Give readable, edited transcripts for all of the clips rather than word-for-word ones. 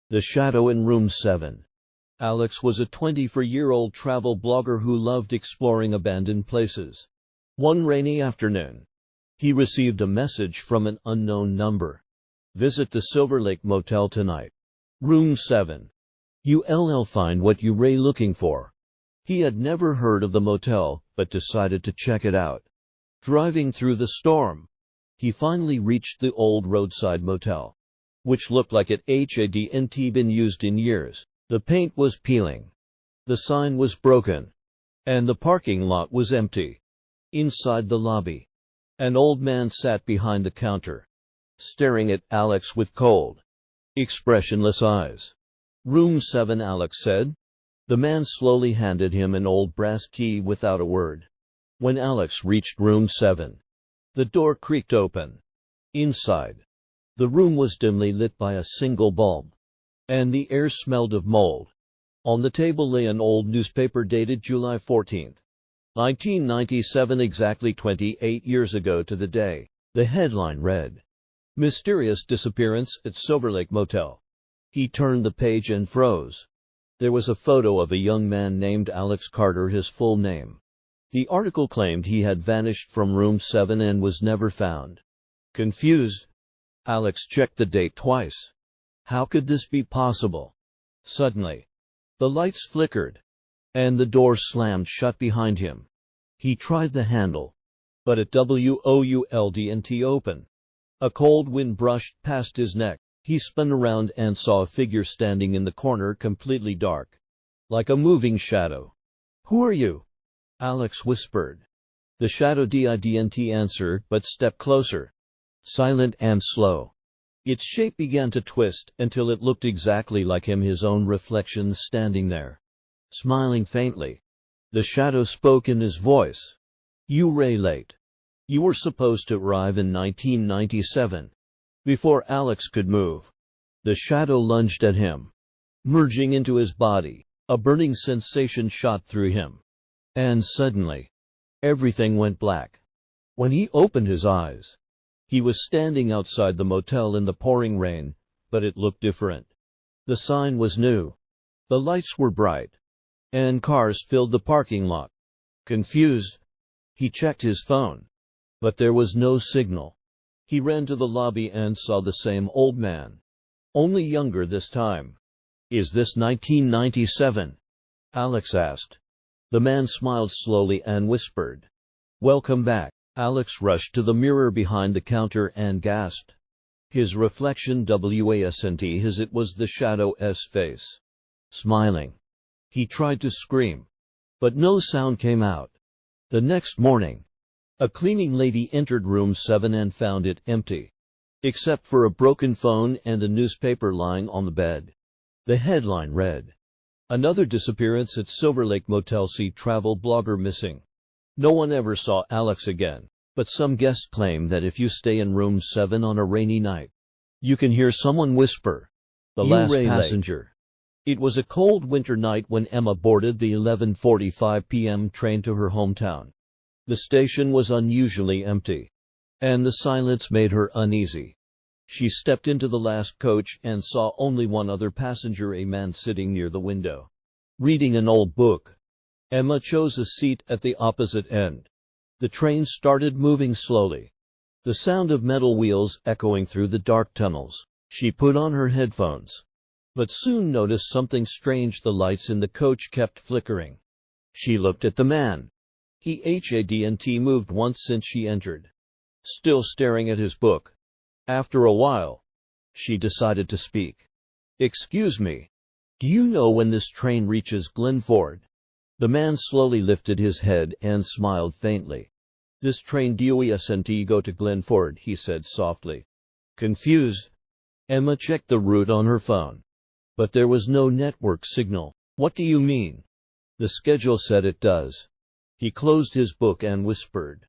The Shadow in Room 7. Alex was a 24-year-old travel blogger who loved exploring abandoned places. One rainy afternoon, he received a message from an unknown number. Visit the Silver Lake Motel tonight. Room 7. You'll find what you're looking for. He had never heard of the motel, but decided to check it out. Driving through the storm, he finally reached the old roadside motel, which looked like it hadn't been used in years. The paint was peeling, the sign was broken, and the parking lot was empty. Inside the lobby, an old man sat behind the counter, staring at Alex with cold, expressionless eyes. Room 7, Alex said. The man slowly handed him an old brass key without a word. When Alex reached Room 7, the door creaked open. Inside, the room was dimly lit by a single bulb, and the air smelled of mold. On the table lay an old newspaper dated July 14, 1997, exactly 28 years ago to the day. The headline read, "Mysterious Disappearance at Silver Lake Motel." He turned the page and froze. There was a photo of a young man named Alex Carter, his full name. The article claimed he had vanished from Room 7 and was never found. Confused, Alex checked the date twice. How could this be possible? Suddenly, the lights flickered, and the door slammed shut behind him. He tried the handle, but it wouldn't open. A cold wind brushed past his neck. He spun around and saw a figure standing in the corner, completely dark, like a moving shadow. "Who are you?" Alex whispered. The shadow didn't answer, but stepped closer, silent and slow. Its shape began to twist until it looked exactly like him, his own reflection standing there, smiling faintly. The shadow spoke in his voice. "You were late. You were supposed to arrive in 1997. Before Alex could move, the shadow lunged at him, merging into his body. A burning sensation shot through him, and suddenly, everything went black. When he opened his eyes, he was standing outside the motel in the pouring rain, but it looked different. The sign was new, the lights were bright, and cars filled the parking lot. Confused, he checked his phone, but there was no signal. He ran to the lobby and saw the same old man, only younger this time. "Is this 1997? Alex asked. The man smiled slowly and whispered, "Welcome back." Alex rushed to the mirror behind the counter and gasped. His reflection wasn't his, it was the shadow's face, smiling. He tried to scream, but no sound came out. The next morning, a cleaning lady entered Room 7 and found it empty, except for a broken phone and a newspaper lying on the bed. The headline read, "Another Disappearance at Silver Lake Motel, see travel blogger missing." No one ever saw Alex again, but some guests claim that if you stay in Room 7 on a rainy night, you can hear someone whisper, "The last passenger." It was a cold winter night when Emma boarded the 11:45 p.m. train to her hometown. The station was unusually empty, and the silence made her uneasy. She stepped into the last coach and saw only one other passenger, a man sitting near the window, reading an old book. Emma chose a seat at the opposite end. The train started moving slowly, the sound of metal wheels echoing through the dark tunnels. She put on her headphones, but soon noticed something strange. The lights in the coach kept flickering. She looked at the man. He hadn't moved once since she entered, still staring at his book. After a while, she decided to speak. "Excuse me, do you know when this train reaches Glenford?" The man slowly lifted his head and smiled faintly. "This train doesn't go to Glenford," he said softly. Confused, Emma checked the route on her phone, but there was no network signal. "What do you mean?" "The schedule said it does." He closed his book and whispered,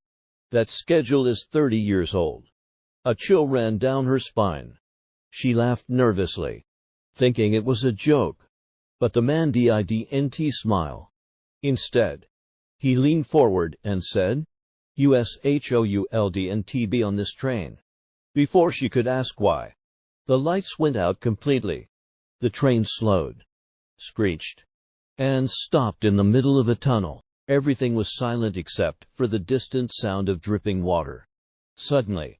"That schedule is 30 years old." A chill ran down her spine. She laughed nervously, thinking it was a joke, but the man didn't smile. Instead, he leaned forward and said, "USHOULDNT be on this train." Before she could ask why, the lights went out completely, The train slowed, screeched, and stopped in the middle of a tunnel. Everything was silent except for the distant sound of dripping water. Suddenly,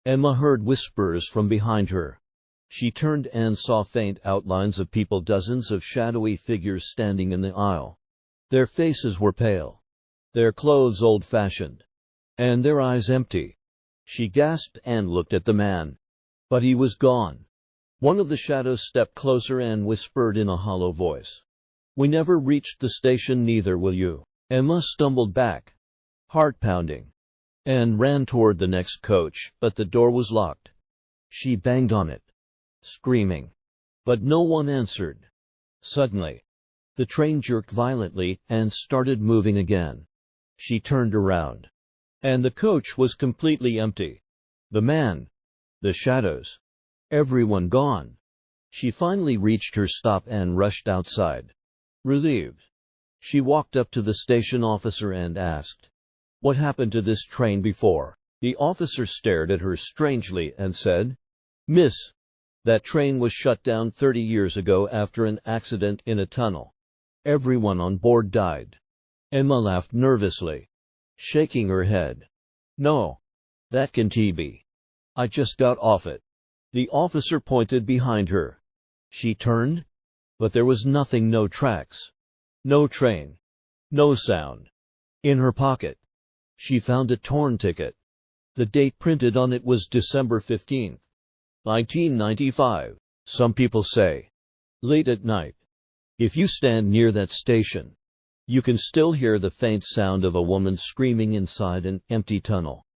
Emma heard whispers from behind her. She turned and saw faint outlines of people, dozens of shadowy figures standing in the aisle. Their faces were pale, their clothes old-fashioned, and their eyes empty. She gasped and looked at the man, but he was gone. One of the shadows stepped closer and whispered in a hollow voice, "We never reached the station, neither will you." Emma stumbled back, heart pounding, and ran toward the next coach, but the door was locked. She banged on it, screaming, but no one answered. Suddenly, the train jerked violently and started moving again. She turned around, and the coach was completely empty. The man, the shadows, everyone gone. She finally reached her stop and rushed outside. Relieved, she walked up to the station officer and asked, "What happened to this train before?" The officer stared at her strangely and said, "Miss, that train was shut down 30 years ago after an accident in a tunnel. Everyone on board died." Emma laughed nervously, shaking her head. "No, that can't be. I just got off it." The officer pointed behind her. She turned, but there was nothing, no tracks, no train, no sound. In her pocket, she found a torn ticket. The date printed on it was December 15th, 1995. Some people say, late at night, if you stand near that station, you can still hear the faint sound of a woman screaming inside an empty tunnel.